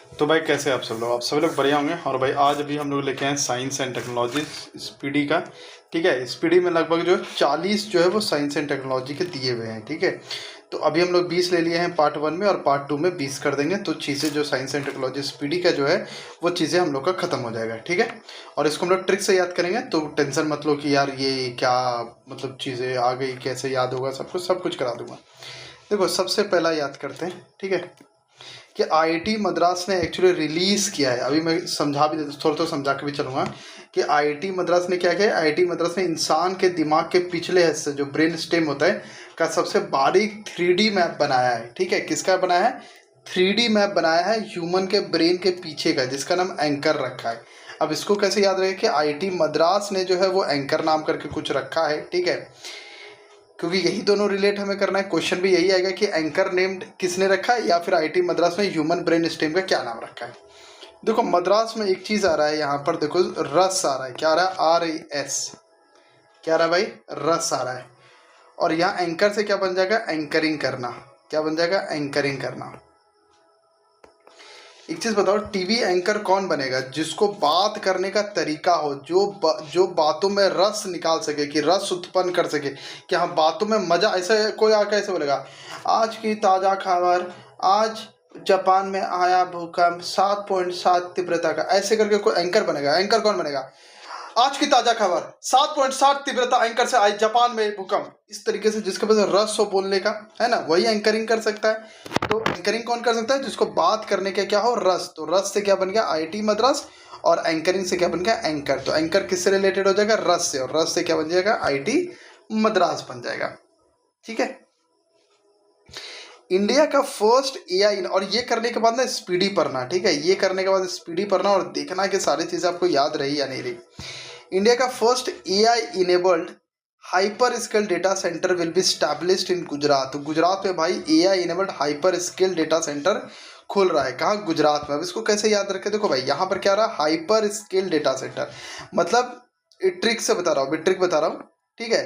तो भाई कैसे आप सब लोग? आप सभी लोग बढ़िया होंगे। और भाई आज अभी हम लोग लेके आए साइंस एंड टेक्नोलॉजी स्पीडी का। ठीक है, स्पीडी में लगभग जो 40 जो है वो साइंस एंड टेक्नोलॉजी के दिए हुए हैं। ठीक है, तो अभी हम लोग 20 ले लिए हैं पार्ट 1 में, और पार्ट 2 में 20 कर देंगे। तो चीज़ें जो साइंस एंड टेक्नोलॉजी स्पीडी का जो है वो चीज़ें हम लोग का ख़त्म हो जाएगा। ठीक है, और इसको हम लोग ट्रिक से याद करेंगे, तो टेंशन मत लो कि यार ये क्या मतलब चीज़ें आ गई, कैसे याद होगा। सब कुछ करा दूंगा। देखो, सबसे पहला याद करते हैं। ठीक है, कि आईआईटी मद्रास ने एक्चुअली रिलीज़ किया है। अभी मैं समझा भी थोड़ा थोड़ा समझा के भी चलूँगा कि आईआईटी मद्रास ने क्या किया है। आईआईटी मद्रास ने इंसान के दिमाग के पिछले हिस्से जो ब्रेन स्टेम होता है का सबसे बारीक 3D मैप बनाया है। ठीक है, किसका बनाया है? 3D मैप बनाया है ह्यूमन के ब्रेन के पीछे का, जिसका नाम एंकर रखा है। अब इसको कैसे याद रहे कि आईआईटी मद्रास ने जो है वो एंकर नाम करके कुछ रखा है। ठीक है, क्योंकि यही दोनों रिलेट हमें करना है। क्वेश्चन भी यही आएगा कि एंकर नेम्ड किसने रखा है, या फिर आईआईटी मद्रास ने ह्यूमन ब्रेन स्टेम का क्या नाम रखा है। देखो, मद्रास में एक चीज़ आ रहा है यहाँ पर। देखो, रस आ रहा है। क्या आ रहा है? RAS। क्या आ रहा है भाई? रस आ रहा है। और यहाँ एंकर से क्या बन जाएगा? एंकरिंग करना। क्या बन जाएगा? एंकरिंग करना। एक चीज़ बताओ, टीवी एंकर कौन बनेगा? जिसको बात करने का तरीका हो, जो बातों में रस निकाल सके, कि रस उत्पन्न कर सके, कि हाँ बातों में मजा। ऐसे कोई आके ऐसे बोलेगा, आज की ताज़ा खबर, आज जापान में आया भूकंप 7.7 तीव्रता का, ऐसे करके कोई एंकर बनेगा। एंकर कौन बनेगा? आज की ताजा खबर, 7.7 तीव्रता एंकर से आई जापान में भूकंप। इस तरीके से जिसके पास रस हो बोलने का, है ना, वही एंकरिंग कर सकता है। तो एंकरिंग कौन कर सकता है? जिसको बात करने का क्या हो? रस। तो रस से क्या बन गया? आईआईटी मद्रास। और एंकरिंग से क्या बन गया? एंकर। तो एंकर किससे रिलेटेड हो जाएगा? रस से। और रस से क्या बन जाएगा? आईआईटी मद्रास बन जाएगा। ठीक है, इंडिया का फर्स्ट एआई। और ये करने के बाद ना स्पीडी पढ़ना। ठीक है, ये करने के बाद स्पीडी पढ़ना और देखना कि सारी चीज़ें आपको याद रही या नहीं रही। इंडिया का first AI enabled hyper scale data centre will be established इन गुजरात। तो गुजरात में भाई AI enabled hyper scale data centre खुल रहा है। कहाँ? गुजरात में। अब इसको कैसे याद रखें? देखो भाई, यहाँ पर क्या रहा? Hyper scale data centre. मतलब ट्रिक से बता रहा हूँ, ट्रिक बता रहा हूँ। ठीक है,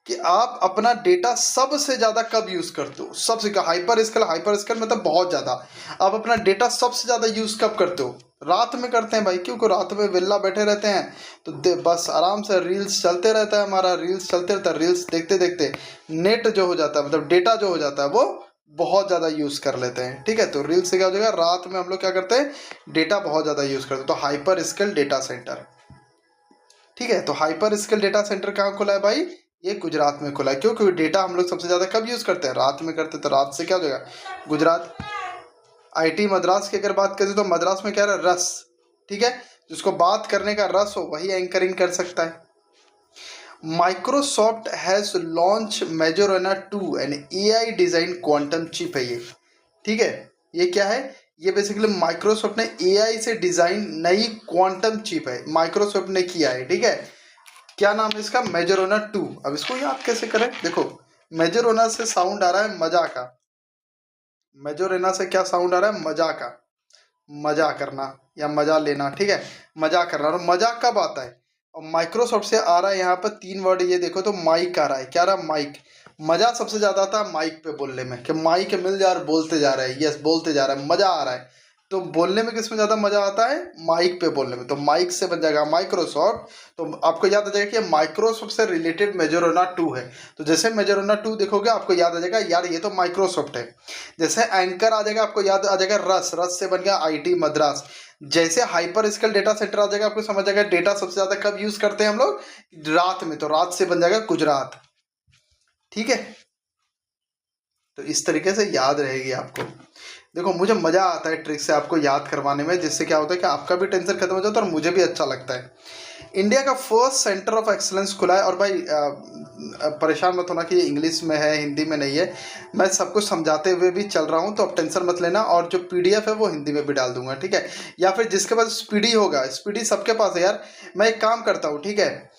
कि आप अपना डेटा सबसे ज़्यादा कब यूज़ करते हो? सबसे का हाइपर स्केल मतलब बहुत ज़्यादा। आप अपना डेटा सबसे ज़्यादा यूज़ कब करते हो? रात में करते हैं भाई। क्योंकि रात में विल्ला बैठे रहते हैं, तो बस आराम से रील्स चलते रहता है, हमारा रील्स चलते रहता है। रील्स देखते देखते नेट जो हो जाता है, मतलब डेटा जो हो जाता है, वो बहुत ज़्यादा यूज़ कर लेते हैं। ठीक है, तो रील्स से क्या हो जाएगा? रात में हम लोग क्या करते हैं? डेटा बहुत ज़्यादा यूज़ करते हैं। तो हाइपर स्केल डेटा सेंटर। ठीक है, तो हाइपर स्केल डेटा सेंटर कहाँ खुला है भाई? ये गुजरात में खुला है। क्यों? क्योंकि डेटा हम लोग सबसे ज़्यादा कब यूज़ करते हैं? रात में करते हैं। तो रात से क्या हो जाएगा? गुजरात। आईआईटी मद्रास की अगर बात करें तो मद्रास में क्या है? रस। ठीक है, जिसको बात करने का रस हो वही एंकरिंग कर सकता है। Microsoft has launch Majorana 2 an AI design quantum chip है ये। ठीक है, ये क्या है? ये बेसिकली माइक्रोसॉफ्ट ने एआई से डिजाइन नई क्वांटम चिप है, माइक्रोसॉफ्ट ने किया है। ठीक है, क्या नाम है इसका? मेजोरना 2। अब इसको याद कैसे करें? देखो, मेजोरना से साउंड आ रहा है मजा का। मेजोरना से क्या साउंड आ रहा है? मजा का। मजा करना या मजा लेना। ठीक है, मजा करना। और मजा कब आता है? और माइक्रोसॉफ्ट से आ रहा है यहाँ पर 3 वर्ड, ये देखो तो माइक आ रहा है। क्या आ रहा है? माइक। मजा सबसे ज्यादा आता है माइक पे बोलने में, कि माइक मिल जा और बोलते जा रहा है। यस, बोलते जा रहा है, मजा आ रहा है। तो बोलने में किस में ज़्यादा मज़ा आता है? माइक पे बोलने में। तो माइक से बन जाएगा माइक्रोसॉफ्ट। तो आपको याद आ जाएगा कि माइक्रोसॉफ्ट से रिलेटेड मेजोरना 2 है। तो जैसे मेजोरना 2 देखोगे आपको याद आ जाएगा यार ये तो माइक्रोसॉफ्ट है। जैसे एंकर आ जाएगा, आपको याद आ जाएगा रस। रस से बन गया आईआईटी मद्रास। जैसे हाइपर स्केल डेटा सेंटर आ जाएगा, आपको समझ जाएगा डेटा सबसे ज़्यादा कब यूज़ करते हैं हम लोग? रात में। तो रात से बन जाएगा गुजरात। ठीक है, तो इस तरीके से याद रहेगी आपको। देखो, मुझे मज़ा आता है ट्रिक से आपको याद करवाने में, जिससे क्या होता है कि आपका भी टेंशन खत्म हो जाता है और मुझे भी अच्छा लगता है। इंडिया का फर्स्ट सेंटर ऑफ एक्सलेंस खुला है। और भाई परेशान मत होना कि ये इंग्लिश में है, हिंदी में नहीं है। मैं सब कुछ समझाते हुए भी चल रहा हूँ, तो अब टेंशन मत लेना। और जो पीडीएफ है वो हिंदी में भी डाल दूंगा। ठीक है, या फिर जिसके पास स्पीडी होगा, स्पीडी सबके पास है यार। मैं एक काम करता हूँ, ठीक है,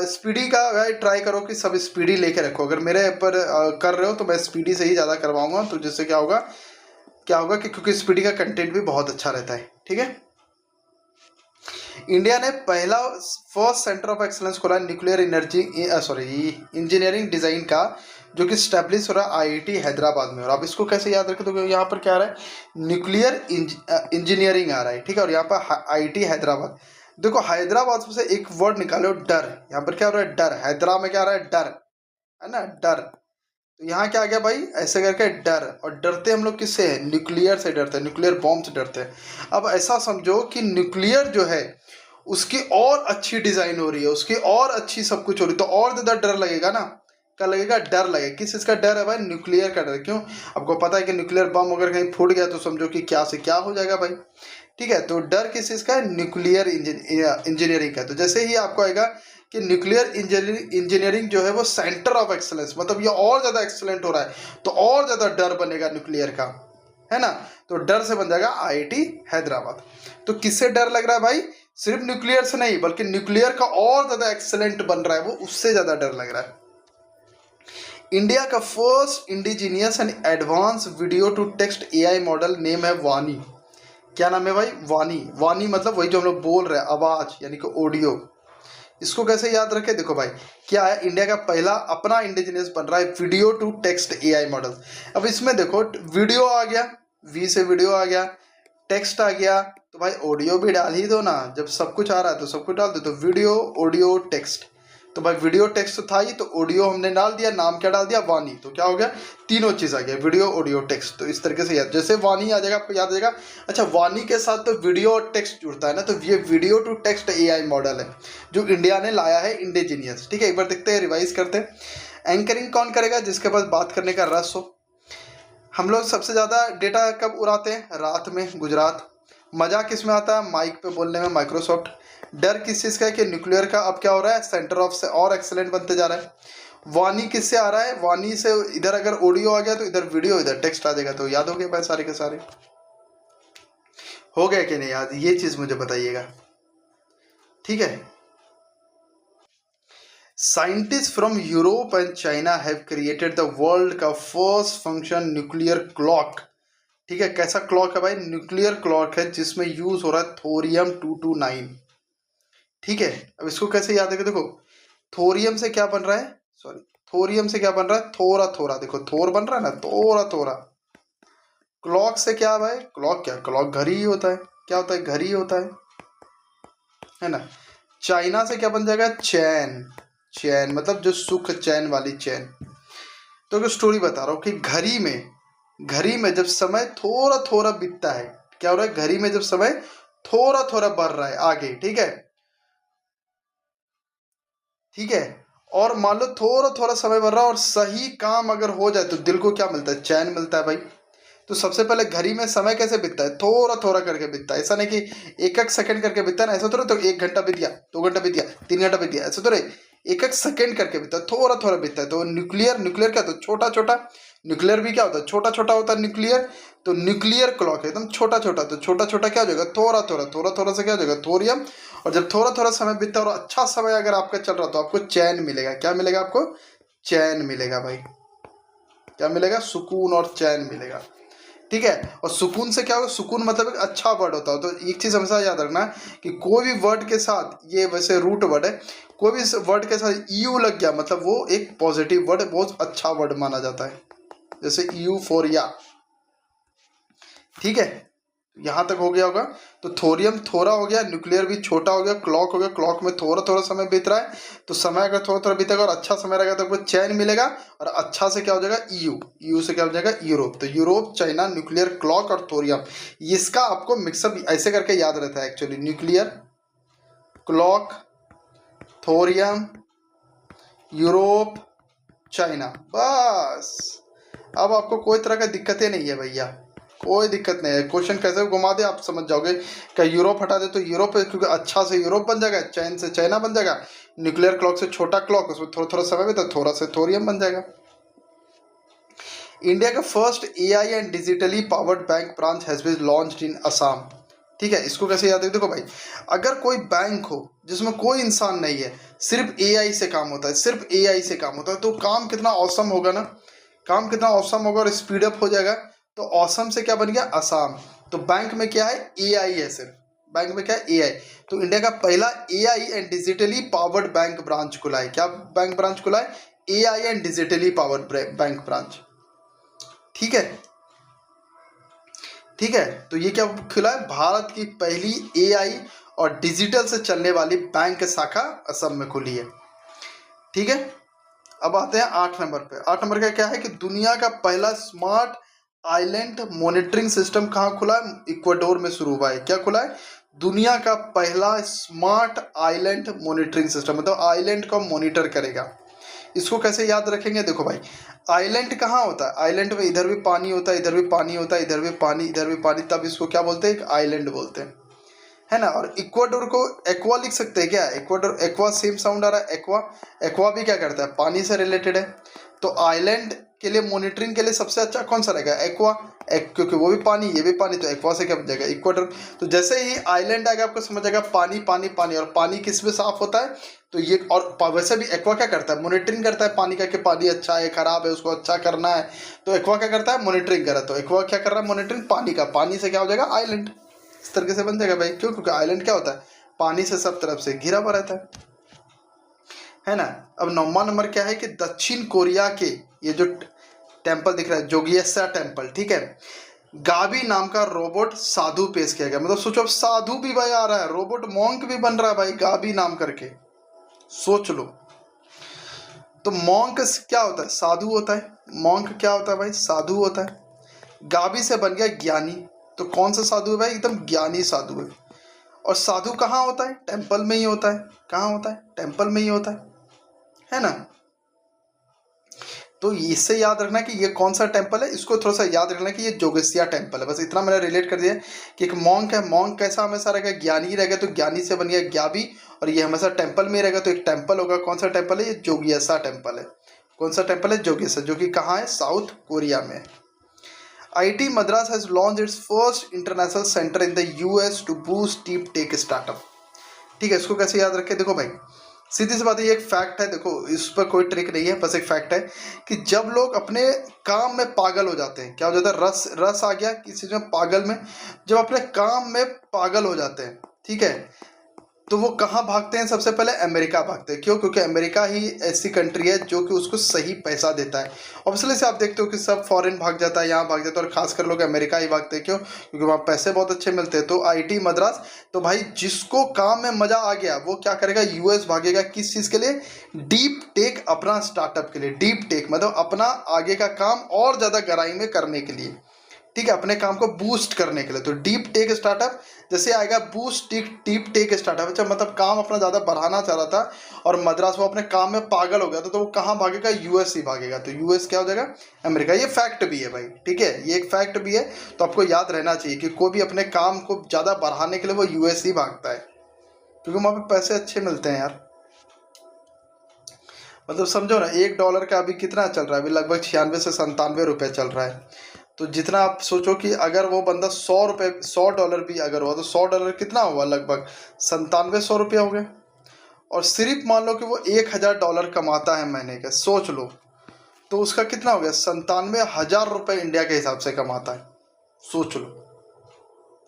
स्पीडी का भाई ट्राई करो कि सब स्पीडी लेके रखो। अगर मेरे पर कर रहे हो तो मैं स्पीडी से ही ज़्यादा करवाऊंगा। तो जिससे क्या होगा कि क्योंकि स्पीडी का कंटेंट भी बहुत अच्छा रहता है। ठीक है, इंडिया ने पहला फर्स्ट सेंटर ऑफ एक्सलेंस खोला न्यूक्लियर एनर्जी इंजीनियरिंग डिज़ाइन का, जो कि स्टैब्लिश हो रहा है आईआईटी हैदराबाद में। और आप इसको कैसे याद रखें, तो यहाँ पर क्या आ रहा है, न्यूक्लियर इंजीनियरिंग आ रहा है, ठीक है। और यहाँ पर आईआईटी हैदराबाद। देखो हैदराबाद से एक वर्ड निकालो, डर। यहाँ पर क्या हो रहा है, डर। हैदरा में क्या आ रहा है, डर, है ना, डर। तो यहाँ क्या आ गया भाई, ऐसे करके डर। और डरते हम लोग किससे हैं, न्यूक्लियर से डरते हैं, न्यूक्लियर बॉम्ब से डरते हैं। अब ऐसा समझो कि न्यूक्लियर जो है उसकी और अच्छी डिजाइन हो रही है, उसकी और अच्छी सब कुछ हो रही है, तो और ज्यादा डर लगेगा ना। क्या लगेगा, डर लगेगा। किस चीज का डर है भाई, न्यूक्लियर का डर। क्यों, आपको पता है कि न्यूक्लियर बम अगर कहीं फूट गया तो समझो कि क्या से क्या हो जाएगा भाई, ठीक है। तो डर किस चीज का है, न्यूक्लियर इंजीनियरिंग का। तो जैसे ही आपको आएगा कि न्यूक्लियर इंजीनियरिंग जो है वो सेंटर ऑफ एक्सलेंस, मतलब ये और ज़्यादा एक्सलेंट हो रहा है, तो और ज़्यादा डर बनेगा न्यूक्लियर का, है ना। तो डर से बन जाएगा आईआईटी हैदराबाद। तो किससे डर लग रहा है भाई, सिर्फ न्यूक्लियर से नहीं, बल्कि न्यूक्लियर का और ज़्यादा एक्सलेंट बन रहा है वो, उससे ज़्यादा डर लग रहा है। इंडिया का first indigenous and advance video to text AI model name है वानी। क्या नाम है भाई, वानी। वानी मतलब वही जो हम लोग बोल रहे हैं, आवाज़ यानी कि ऑडियो। इसको कैसे याद रखें, देखो भाई क्या है, इंडिया का पहला अपना इंडिजिनियस बन रहा है video to text AI model. अब इसमें देखो वीडियो आ गया, वी से वीडियो आ गया, टेक्स्ट आ गया, तो भाई ऑडियो भी डाल ही दो ना। जब सब कुछ आ रहा है तो सब कुछ डाल दो। तो वीडियो, ऑडियो, टेक्स्ट। तो भाई वीडियो टेक्स्ट था ही, तो ऑडियो हमने डाल दिया, नाम क्या डाल दिया, वानी। तो क्या हो गया, तीनों चीज़ आ गया, वीडियो, ऑडियो, टेक्स्ट। तो इस तरीके से याद, जैसे वानी आ जाएगा आपको याद आ जाएगा। अच्छा, वानी के साथ तो वीडियो और टेक्स्ट जुड़ता है ना, तो ये video to text AI model है जो इंडिया ने लाया है, इंडिजीनियस, ठीक है। एक बार देखते हैं, रिवाइज करते हैं। एंकरिंग कौन करेगा, जिसके पास बात करने का रस हो। हम लोग सबसे ज़्यादा डेटा कब उड़ाते हैं, रात में, गुजरात। मज़ा किस में आता है, माइक पे बोलने में, माइक्रोसॉफ्ट। डर किस चीज़ का है, कि न्यूक्लियर का अब क्या हो रहा है, सेंटर ऑफ से और एक्सेलेंट बनते जा रहा है। वानी किससे आ रहा है, वानी से इधर अगर ऑडियो आ गया तो इधर वीडियो, इधर टेक्स्ट आ जाएगा। तो याद हो गए भाई सारे के सारे, हो गया कि नहीं याद, ये चीज़ मुझे बताइएगा, ठीक है। Scientist from Europe and China have created the world का फर्स्ट फंक्शन न्यूक्लियर क्लॉक, ठीक है। कैसा क्लॉक है भाई, न्यूक्लियर क्लॉक है, जिसमें यूज हो रहा है थोरियम 229, ठीक है। अब इसको कैसे याद है, देखो थोरियम से क्या बन रहा है, सॉरी, थोरियम से क्या बन रहा है, थोरा थोरा। देखो थोर बन रहा है ना, थोरा थोरा। क्लॉक से क्या है भाई, क्लॉक क्या, क्लॉक घड़ी ही होता है। क्या होता है, घड़ी होता है ना। चाइना से क्या बन जाएगा, चैन। चैन मतलब जो सुख चैन वाली चैन। तो एक स्टोरी बता रहा हूँ कि घड़ी में जब समय थोड़ा थोड़ा बीतता है, क्या हो रहा है, घड़ी में जब समय थोड़ा थोड़ा बढ़ रहा है आगे, ठीक है, ठीक है। और मान लो थोड़ा थोड़ा समय बढ़ रहा है और सही काम अगर हो जाए तो दिल को क्या मिलता है, चैन मिलता है भाई। तो सबसे पहले घड़ी में समय कैसे बीतता है, थोड़ा थोड़ा करके बीतता है। ऐसा नहीं कि एक एक सेकंड करके बीतता है ना, ऐसा थोड़ा। तो 1 घंटा बीत गया, 2 घंटा बीत गया, 3 घंटा बीत गया, ऐसा थोड़े। एक एक सेकंड करके बीतता है, थोड़ा थोड़ा बीतता है। तो न्यूक्लियर क्या, तो छोटा छोटा। न्यूक्लियर भी क्या होता है, छोटा छोटा होता है न्यूक्लियर। तो न्यूक्लियर क्लॉक है एकदम छोटा छोटा। तो छोटा छोटा क्या हो जाएगा, थोड़ा थोड़ा, थोड़ा थोड़ा से क्या हो जाएगा, थोरियम। और जब थोड़ा थोड़ा समय बीतता है और अच्छा समय अगर आपका चल रहा तो आपको चैन मिलेगा। क्या मिलेगा आपको, चैन मिलेगा भाई। क्या मिलेगा, सुकून और चैन मिलेगा, ठीक है। और सुकून से क्या होगा, सुकून मतलब एक अच्छा वर्ड होता है। तो एक चीज़ हमेशा याद रखना कि कोई भी वर्ड के साथ, ये वैसे रूट वर्ड है, कोई भी वर्ड के साथ यू लग गया मतलब वो एक पॉजिटिव वर्ड, बहुत अच्छा वर्ड माना जाता है। जैसे यूफोरिया, ठीक है। यहाँ तक हो गया होगा। तो थोरियम थोड़ा हो गया, न्यूक्लियर भी छोटा हो गया, क्लॉक हो गया, क्लॉक में थोड़ा थोड़ा समय बीत रहा है। तो समय अगर थोड़ा थोड़ा बीतेगा और अच्छा समय रहेगा तो आपको चैन मिलेगा। और अच्छा से क्या हो जाएगा, यू से क्या हो जाएगा, यूरोप। तो यूरोप, चाइना, न्यूक्लियर क्लॉक और थोरियम, इसका आपको मिक्सअप ऐसे करके याद रहता है actually. Nuclear, clock, thorium, Europe, China, बस। अब आपको कोई तरह का दिक्कतें नहीं है भैया, कोई दिक्कत नहीं है। क्वेश्चन कैसे भी घुमा दे आप समझ जाओगे। क्या यूरोप हटा दे तो यूरोप, क्योंकि अच्छा से यूरोप बन जाएगा, चैन से चाइना बन जाएगा, न्यूक्लियर क्लॉक से छोटा क्लॉक, उसमें थोड़ा थोड़ा समय में तो थोड़ा से थोरियम बन जाएगा। इंडिया का first AI and digitally powered bank branch has been launched in Assam, ठीक है। इसको कैसे याद है, देखो भाई अगर कोई बैंक हो जिसमें कोई इंसान नहीं है, सिर्फ एआई से काम होता है, सिर्फ एआई से काम होता है, तो काम कितना औसम होगा ना, काम कितना औसम होगा और स्पीड अप हो जाएगा। तो औसम से क्या बन गया, असम। तो बैंक में क्या है, एआई है सिर्फ, बैंक में क्या है, एआई। तो इंडिया का पहला AI and digitally powered bank branch खुला है। क्या बैंक ब्रांच खुला है, AI and digitally powered bank branch. ठीक है, ठीक है। तो ये क्या खुला है, भारत की पहली AI और डिजिटल से चलने वाली बैंक शाखा असम में खुली है। ठीक है, अब आते हैं 8 नंबर पे। 8 नंबर का क्या है कि दुनिया का पहला स्मार्ट आइलैंड मॉनिटरिंग सिस्टम कहाँ खुला है, इक्वाडोर में शुरू हुआ है। क्या खुला है, दुनिया का पहला स्मार्ट आइलैंड मॉनिटरिंग सिस्टम, मतलब आइलैंड को मॉनिटर करेगा। इसको कैसे याद रखेंगे, देखो भाई, आइलैंड कहाँ होता है, आइलैंड में इधर भी पानी होता है, इधर भी पानी होता है, इधर भी पानी, इधर भी पानी, तब इसको क्या बोलते हैं, एक आइलैंड बोलते हैं, है ना। और इक्वाडोर को एक्वा लिख सकते हैं क्या, इक्वाडोर, एक्वा सेम साउंड आ रहा है, एक्वा। एक्वा भी क्या करता है, पानी से रिलेटेड है। तो आइलैंड के लिए मॉनिटरिंग के लिए सबसे अच्छा कौन सा रहेगा, एक्वा। क्योंकि वो भी पानी, ये भी पानी, तो एक्वा से क्या बन जाएगा, इक्वाडोर। तो जैसे ही आइलैंड आएगा आपको समझ आएगा पानी पानी पानी, और पानी किस में साफ होता है, तो ये। और वैसे भी एक्वा क्या करता है, मॉनिटरिंग करता है पानी का, कि पानी अच्छा है खराब है, उसको अच्छा करना है। तो एक्वा क्या करता है, मॉनिटरिंग कर रहा है। तो एक्वा क्या कर रहा है, मॉनिटरिंग पानी का, पानी से क्या हो जाएगा, आइलैंड। इस तरीके से बन जाएगा भाई। क्यों, क्योंकि आइलैंड क्या होता है, पानी से सब तरफ से घिरा हुआ रहता है ना। अब 9वां नंबर क्या है कि दक्षिण कोरिया के, ये जो टेम्पल दिख रहा है, जोगियसा टेम्पल, ठीक है, गाबी नाम का रोबोट साधु पेश किया गया। मतलब सोचो, अब साधु भी भाई आ रहा है, रोबोट मॉन्क भी बन रहा है भाई, गाबी नाम करके, सोच लो। तो मॉन्क क्या होता है, साधु होता है। मॉन्क क्या होता है भाई, साधु होता है। गाबी से बन गया ज्ञानी। तो कौन सा साधु है भाई, एकदम ज्ञानी साधु है। और साधु कहाँ होता है, टेम्पल में ही होता है। कहाँ होता है, टेम्पल में ही होता है ना। तो इससे याद रखना कि ये कौन सा टेम्पल है, इसको थोड़ा सा याद रखना कि ये जोगसिया टेम्पल है। बस इतना मैंने रिलेट कर दिया कि एक मॉन्क है, मॉन्क कैसा हमेशा रहेगा, ज्ञानी रहेगा, तो ज्ञानी से बन गया ज्ञाबी। और ये हमेशा टेम्पल में रहेगा, तो एक टेम्पल होगा। कौन सा टेम्पल है, ये जोगियसा टेम्पल है। कौन सा टेम्पल है, जोगियसा, जो कि कहाँ है, साउथ कोरिया में। IIT Madras has launched its first international center in the US to boost deep tech startup। ठीक है, इसको कैसे याद रखें, देखो भाई, सीधी सी बात है, ये एक फैक्ट है। देखो, इस पर कोई ट्रिक नहीं है, बस एक फैक्ट है कि जब लोग अपने काम में पागल हो जाते हैं, क्या हो जाता है, रस रस आ गया किसी चीज़ में, पागल में, जब अपने काम में पागल हो जाते हैं, ठीक है, तो वो कहाँ भागते हैं, सबसे पहले अमेरिका भागते हैं। क्यों, क्योंकि अमेरिका ही ऐसी कंट्री है जो कि उसको सही पैसा देता है। ऑब्वियसली से आप देखते हो कि सब फॉरेन भाग जाता है, यहाँ भाग जाता है, और खासकर लोग अमेरिका ही भागते हैं। क्यों, क्योंकि वहाँ पैसे बहुत अच्छे मिलते हैं। तो IIT मद्रास, तो भाई जिसको काम में मजा आ गया वो क्या करेगा, US भागेगा। किस चीज़ के लिए, डीप टेक, अपना स्टार्टअप के लिए। डीप टेक मतलब अपना आगे का काम और ज़्यादा गहराई में करने के लिए, ठीक है, अपने काम को बूस्ट करने के लिए। तो डीप टेक स्टार्टअप जैसे आएगा, बूस्ट डीप टेक स्टार्टअप, अच्छा, मतलब काम अपना ज़्यादा बढ़ाना चाह रहा था और मद्रास, वो अपने काम में पागल हो गया था, तो वो कहाँ भागेगा, US ही भागेगा। तो US क्या हो जाएगा, अमेरिका। ये फैक्ट भी है भाई, ठीक है, ये एक फैक्ट भी है। तो आपको याद रहना चाहिए कि कोई भी अपने काम को ज़्यादा बढ़ाने के लिए वो US ही भागता है, क्योंकि वहाँ पे पैसे अच्छे मिलते हैं यार। मतलब समझो ना, $1 का अभी कितना चल रहा है, अभी लगभग 96 से 97 रुपये चल रहा है। तो जितना आप सोचो कि अगर वो बंदा $100 भी अगर हुआ, तो $100 कितना हुआ, लगभग 9700 हो गए। और सिर्फ मान लो कि वो $1000 कमाता है महीने का, सोच लो, तो उसका कितना हो गया, 97,000 रुपये इंडिया के हिसाब से कमाता है, सोच लो।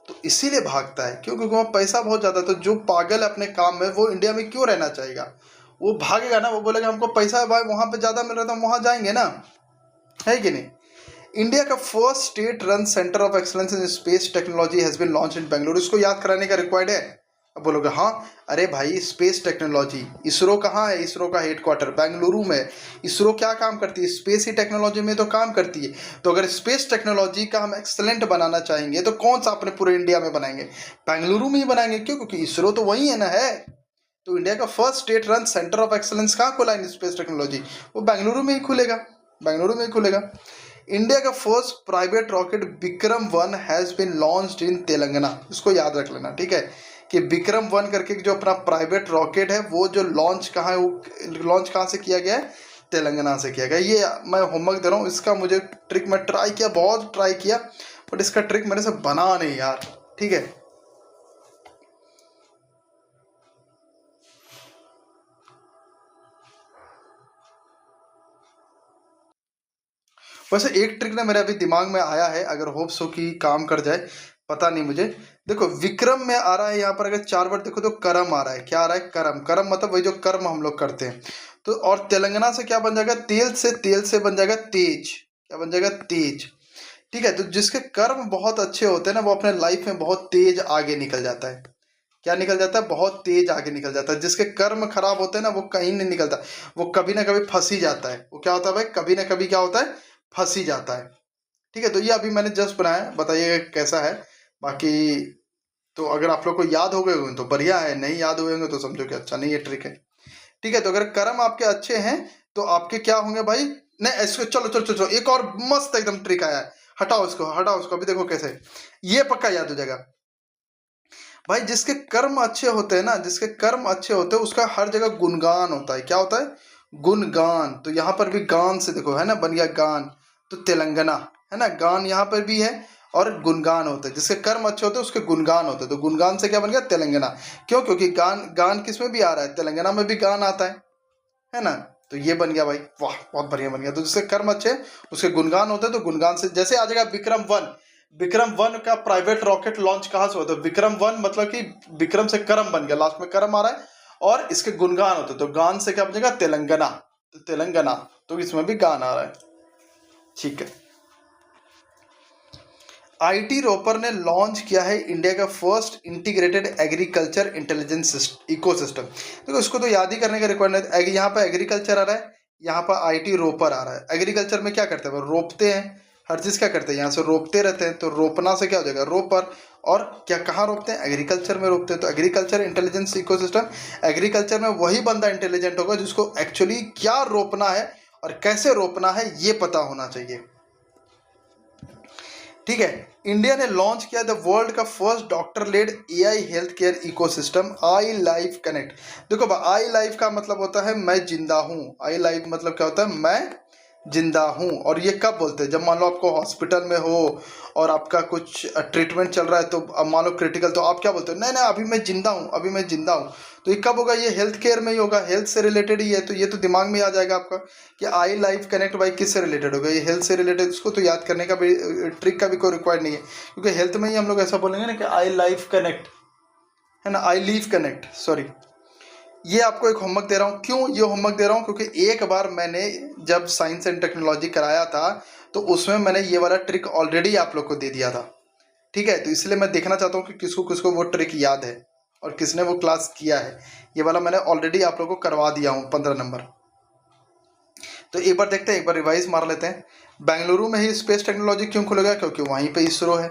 तो इसीलिए भागता है, क्यों, क्योंकि वहाँ पैसा बहुत ज़्यादा है। तो जो पागल है अपने काम में, वो इंडिया में क्यों रहना चाहेगा, वो भागेगा ना, वो बोलेगा हमको पैसा है भाई, वहाँ पे ज़्यादा मिल रहा था, हम वहाँ जाएंगे ना, है कि नहीं। इंडिया का first state run centre of excellence in space technology has been launch in Bengaluru. इसको याद कराने का रिक्वायर्ड है। अब बोलोगे हाँ, अरे भाई स्पेस टेक्नोलॉजी, इसरो कहाँ है, इसरो का हेडक्वार्टर बेंगलुरु में। इसरो क्या काम करती है, स्पेस ही टेक्नोलॉजी में तो काम करती है। तो अगर स्पेस टेक्नोलॉजी का हम एक्सलेंट बनाना चाहेंगे, तो कौन सा अपने पूरे इंडिया में बनाएंगे, बेंगलुरु में ही बनाएंगे। क्यों, क्योंकि इसरो तो वही है ना, है। तो इंडिया का first state run centre of excellence कहाँ खुला इन स्पेस टेक्नोलॉजी, वो बेंगलुरु में ही खुलेगा, बेंगलुरु में ही खुलेगा। इंडिया का first private rocket Vikram 1 has been launched in Telangana. इसको याद रख लेना, ठीक है, कि विक्रम 1 करके जो अपना प्राइवेट रॉकेट है, वो जो लॉन्च कहाँ है, वो लॉन्च कहाँ से किया गया है, तेलंगाना से किया गया। ये मैं होमवर्क दे रहा हूँ, इसका मुझे ट्रिक मैं ट्राई किया, बहुत ट्राई किया, बट इसका ट्रिक मेरे से बना नहीं यार, ठीक है। वैसे एक ट्रिक ना मेरे अभी दिमाग में आया है, अगर होप सो कि काम कर जाए। पता नहीं मुझे। देखो विक्रम में आ रहा है यहाँ पर, अगर 4 वर्ड देखो तो करम आ रहा है। क्या आ रहा है? करम। करम मतलब वही जो कर्म हम लोग करते हैं। तो और तेलंगाना से क्या बन जाएगा? तेल से बन जाएगा तेज। क्या बन जाएगा? तेज। ठीक है, तो जिसके कर्म बहुत अच्छे होते हैं ना, वो अपने लाइफ में बहुत तेज आगे निकल जाता है। क्या निकल जाता है? बहुत तेज आगे निकल जाता है। जिसके कर्म खराब होते हैं ना, वो कहीं नहीं निकलता, वो कभी ना कभी फंस ही जाता है। वो क्या होता है भाई? कभी ना कभी क्या होता है? फंस ही जाता है। ठीक है, तो ये अभी मैंने जस्ट बनाया, बताइए कैसा है। बाकी तो अगर आप लोग को याद हो गए होंगे तो बढ़िया है, नहीं याद हुए होंगे तो समझो कि अच्छा नहीं, ये ट्रिक है। ठीक है, तो अगर कर्म आपके अच्छे हैं तो आपके क्या होंगे भाई? नहीं इसको चलो चलो चलो चलो, एक और मस्त एकदम ट्रिक आया है। हटाओ इसको, हटाओ इसको, अभी देखो कैसे। ये पक्का याद हो जाएगा भाई। जिसके कर्म अच्छे होते हैं ना, जिसके कर्म अच्छे होते हैं उसका हर जगह गुणगान होता है। क्या होता है? गुणगान। तो यहाँ पर भी गान से देखो है ना, बन गया गान। तो तेलंगाना है ना, गान यहाँ पर भी है और गुणगान होते हैं। जिसके कर्म अच्छे होते हैं उसके गुणगान होते हैं। तो गुणगान से क्या बन गया? तेलंगाना। क्यों? क्योंकि गान, गान किस में भी आ रहा है? तेलंगाना में भी गान आता है ना। तो ये बन गया भाई, वाह बहुत बढ़िया बन गया। तो जिसके कर्म अच्छे उसके गुणगान होते हैं। तो गुणगान से जैसे आ जाएगा विक्रम 1। विक्रम 1 का प्राइवेट रॉकेट लॉन्च कहाँ से होता है? विक्रम 1 मतलब कि विक्रम से कर्म बन गया, लास्ट में कर्म आ रहा है और इसके गुणगान होते हैं। तो गान से क्या बनेगा? तेलंगाना। तो तेलंगाना, तो इसमें भी गान आ रहा है। ठीक है, आईटी रोपर ने लॉन्च किया है इंडिया का first integrated agriculture intelligence ecosystem. देखो इसको तो याद ही करने का रिक्वायरमेंट है। यहाँ पर एग्रीकल्चर आ रहा है, यहाँ पर आईटी रोपर आ रहा है। एग्रीकल्चर में क्या करते हैं? वो रोपते हैं, हर चीज़ क्या करते हैं? यहाँ से रोपते रहते हैं। तो रोपना से क्या हो जाएगा? रोपर। और क्या, कहाँ रोपते हैं? एग्रीकल्चर में रोपते हैं। तो एग्रीकल्चर इंटेलिजेंस इकोसिस्टम, एग्रीकल्चर में वही बंदा इंटेलिजेंट होगा जिसको एक्चुअली क्या रोपना है और कैसे रोपना है ये पता होना चाहिए। ठीक है, इंडिया ने लॉन्च किया द वर्ल्ड का first doctor led AI health care ecosystem i life connect. देखो आई लाइफ का मतलब होता है मैं जिंदा हूँ। आई लाइफ मतलब क्या होता है? मैं जिंदा हूँ। और ये कब बोलते हैं? जब मान लो आपको हॉस्पिटल में हो और आपका कुछ ट्रीटमेंट चल रहा है, तो अब मान लो क्रिटिकल, तो आप क्या बोलते हो? नहीं नहीं अभी मैं जिंदा हूँ, अभी मैं जिंदा हूँ। तो ये कब होगा? ये हेल्थ केयर में ही होगा, हेल्थ से रिलेटेड ही है। तो ये तो दिमाग में आ जाएगा आपका कि आई लाइफ कनेक्ट भाई किससे रिलेटेड होगा? ये हेल्थ से रिलेटेड। इसको तो याद करने का भी, ट्रिक का भी कोई रिक्वायर्ड नहीं है, क्योंकि हेल्थ में ही हम लोग ऐसा बोलेंगे ना कि आई लाइफ कनेक्ट, है ना, आई लीव कनेक्ट, सॉरी। ये आपको एक होमवर्क दे रहा हूँ। क्यों ये होमवर्क दे रहा हूँ? क्योंकि एक बार मैंने जब साइंस एंड टेक्नोलॉजी कराया था तो उसमें मैंने ये वाला ट्रिक ऑलरेडी आप लोग को दे दिया था। ठीक है, तो इसलिए मैं देखना चाहता हूँ कि किसको किसको वो ट्रिक याद है और किसने वो क्लास किया है। ये वाला मैंने ऑलरेडी आप लोग को करवा दिया हूँ 15 नंबर। तो एक बार देखते हैं, एक बार रिवाइज मार लेते हैं। बेंगलुरु में ही स्पेस टेक्नोलॉजी क्यों खुलेगा? क्योंकि वहीं पे इसरो है।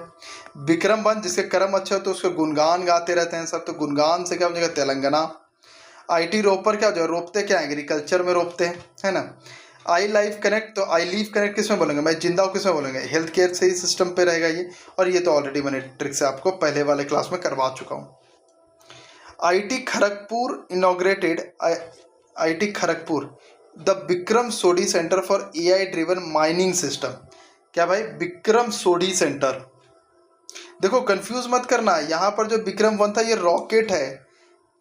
विक्रम 1 जिसके कर्म अच्छे हो तो उसके गुणगान गाते रहते हैं सब। तो गुणगान से क्या हो जाएगा? तेलंगाना। आईटी रोपर क्या हो जाएगा? रोपते क्या? एग्रीकल्चर में रोपते हैं, है ना। आई लाइफ कनेक्ट, तो आई लीव कनेक्ट किस में बोलेंगे? मैं जिंदा हूँ किस में बोलेंगे? हेल्थ केयर से ही सिस्टम पे रहेगा ये। और ये तो ऑलरेडी मैंने ट्रिक से आपको पहले वाले क्लास में करवा चुका हूँ। IT Kharagpur inaugurated IT Kharagpur the Vikram Sodhi centre for AI driven mining system. क्या भाई? विक्रम सोडी सेंटर। देखो कंफ्यूज मत करना, यहाँ पर जो विक्रम 1 था ये रॉकेट है,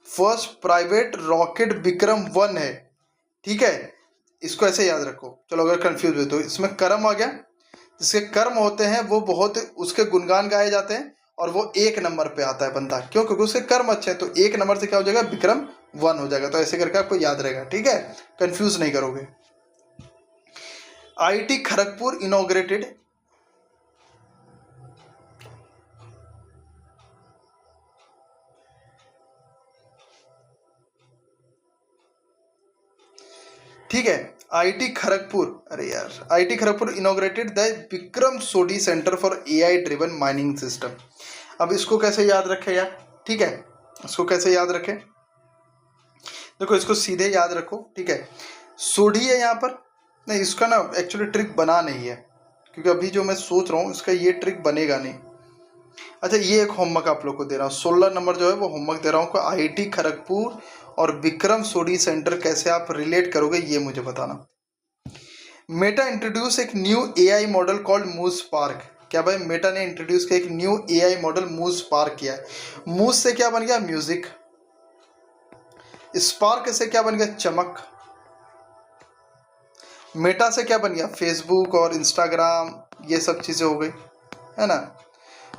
फर्स्ट प्राइवेट रॉकेट विक्रम 1 है। ठीक है, इसको ऐसे याद रखो। चलो अगर कंफ्यूज हुए तो इसमें कर्म आ गया। जिसके कर्म होते हैं वो बहुत, उसके गुणगान गाए जाते हैं और वो 1 नंबर पे आता है बंदा। क्यों? क्योंकि उसके कर्म अच्छे हैं। तो 1 नंबर से क्या हो जाएगा? विक्रम 1 हो जाएगा। तो ऐसे करके आपको याद रहेगा। ठीक है, कंफ्यूज नहीं करोगे। आईटी खड़गपुर इनॉग्रेटेड, ठीक है, आईटी खड़गपुर, अरे यार, IT Kharagpur inaugurated the Vikram Sodhi centre for AI driven mining system. अब इसको कैसे याद रखें यार? ठीक है, इसको कैसे याद रखें? देखो इसको सीधे याद रखो। ठीक है, सोडी है यहाँ पर, नहीं इसका ना एक्चुअली ट्रिक बना नहीं है, क्योंकि अभी जो मैं सोच रहा हूँ इसका ये ट्रिक बनेगा नहीं। अच्छा, ये एक होमवर्क आप लोग को दे रहा हूँ, 16 नंबर जो है वो होमवर्क दे रहा हूँ। आईटी खड़गपुर और विक्रम सोडी सेंटर कैसे आप रिलेट करोगे ये मुझे बताना। मेटा इंट्रोड्यूस एक न्यू एआई मॉडल कॉल्ड मूज स्पार्क। क्या भाई? मेटा ने इंट्रोड्यूस किया एक न्यू एआई मॉडल मूज स्पार्क किया है। मूज से क्या बन गया? म्यूजिक। स्पार्क से क्या बन गया? चमक। मेटा से क्या बन गया? फेसबुक और इंस्टाग्राम, ये सब चीज़ें हो गई, है ना।